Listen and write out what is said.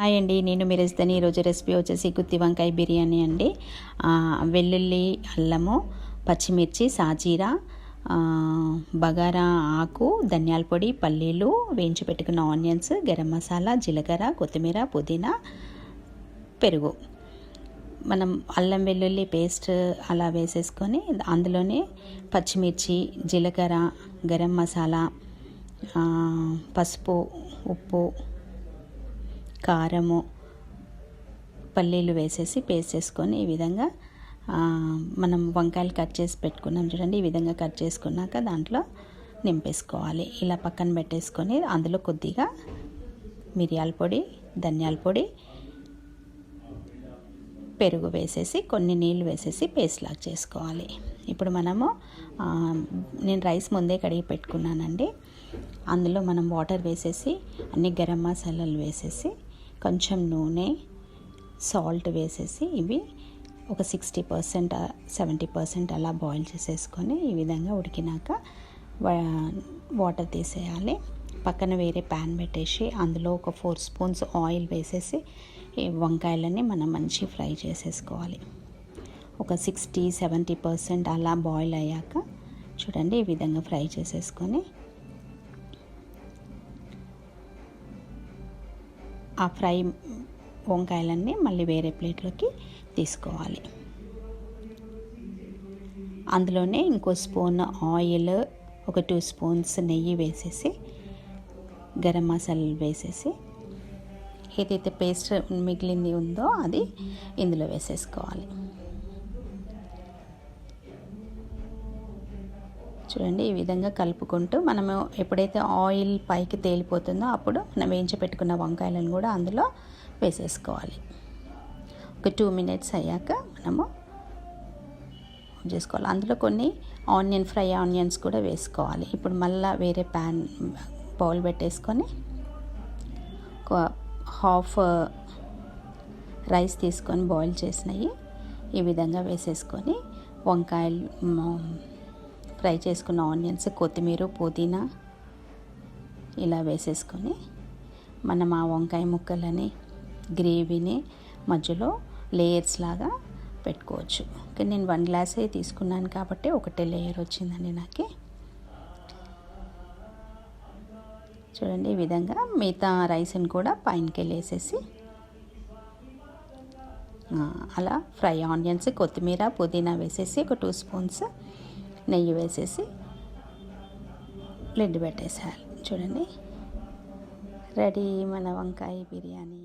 Hi అండి, నేను మీ recipe. ఈరోజు రెసిపీ వచ్చేసి గుత్తి వంకాయ బిర్యానీ అండి. వెల్లుల్లి, అల్లము, పచ్చిమిర్చి, సాజీరా, బగారా ఆకు, ధనియాల పొడి, పల్లీలు, వేయించి పెట్టుకున్న ఆనియన్స్, గరం మసాలా, జీలకర్ర, కొత్తిమీర, పుదీనా, పెరుగు. మనం అల్లం వెల్లుల్లి పేస్ట్ అలా వేసేసుకొని అందులోనే పచ్చిమిర్చి, జీలకర్ర, గరం మసాలా, పసుపు, ఉప్పు, కారము, పల్లీలు వేసేసి పేస్ట్ చేసుకొని ఈ విధంగా మనం వంకాయలు కట్ చేసి పెట్టుకున్నాం చూడండి. ఈ విధంగా కట్ చేసుకున్నాక దాంట్లో నింపేసుకోవాలి. ఇలా పక్కన పెట్టేసుకొని అందులో కొద్దిగా మిరియాల పొడి, ధనియాల పొడి, పెరుగు వేసేసి కొన్ని నీళ్ళు వేసేసి పేస్ట్ లాగా చేసుకోవాలి. ఇప్పుడు నేను రైస్ ముందే కడిగి పెట్టుకున్నానండి. అందులో మనం వాటర్ వేసేసి అన్ని గరం మసాలాలు వేసేసి కొంచెం నూనె, సాల్ట్ వేసేసి ఇవి ఒక 60% 70% అలా బాయిల్ చేసేసుకొని ఈ విధంగా ఉడికినాక వాటర్ తీసేయాలి. పక్కన వేరే ప్యాన్ పెట్టేసి అందులో ఒక 4 స్పూన్స్ ఆయిల్ వేసేసి ఈ వంకాయలని మనం మంచి ఫ్రై చేసేసుకోవాలి. ఒక 60-70% అలా బాయిల్ అయ్యాక చూడండి ఈ విధంగా ఫ్రై చేసేసుకొని ఆ ఫ్రై వంకాయలన్నీ మళ్ళీ వేరే ప్లేట్లోకి తీసుకోవాలి. అందులోనే ఇంకో స్పూన్ ఆయిల్, ఒక 2 స్పూన్స్ నెయ్యి వేసేసి గరం మసాలాలు వేసేసి ఏదైతే పేస్ట్ మిగిలింది ఉందో అది ఇందులో వేసేసుకోవాలి. చూడండి ఈ విధంగా కలుపుకుంటూ మనము ఎప్పుడైతే ఆయిల్ పైకి తేలిపోతుందో అప్పుడు మనం వేయించి పెట్టుకున్న వంకాయలను కూడా అందులో వేసేసుకోవాలి. ఒక 2 మినిట్స్ అయ్యాక మనము చేసుకోవాలి. అందులో కొన్ని ఫ్రై ఆనియన్స్ కూడా వేసుకోవాలి. ఇప్పుడు మళ్ళీ వేరే ప్యాన్ బౌల్ పెట్టేసుకొని ఒక హాఫ్ రైస్ తీసుకొని బాయిల్ చేసినవి ఈ విధంగా వేసేసుకొని వంకాయలు, ఫ్రై చేసుకున్న ఆనియన్స్, కొత్తిమీర, పుదీనా ఇలా వేసేసుకొని మనం ఆ వంకాయ ముక్కలని గ్రేవీని మధ్యలో లేయర్స్ లాగా పెట్టుకోవచ్చు. కానీ నేను 1 గ్లాసే తీసుకున్నాను కాబట్టి ఒకటే లేయర్ వచ్చిందండి నాకు. చూడండి ఈ విధంగా మిగతా రైస్ని కూడా పైనకి వేసేసి అలా ఫ్రై ఆనియన్స్, కొత్తిమీర, పుదీనా వేసేసి ఒక 2 స్పూన్స్ నెయ్యి వేసేసి లిడ్ పెట్టేసేయాలి. చూడండి రెడీ మన వంకాయ బిర్యానీ.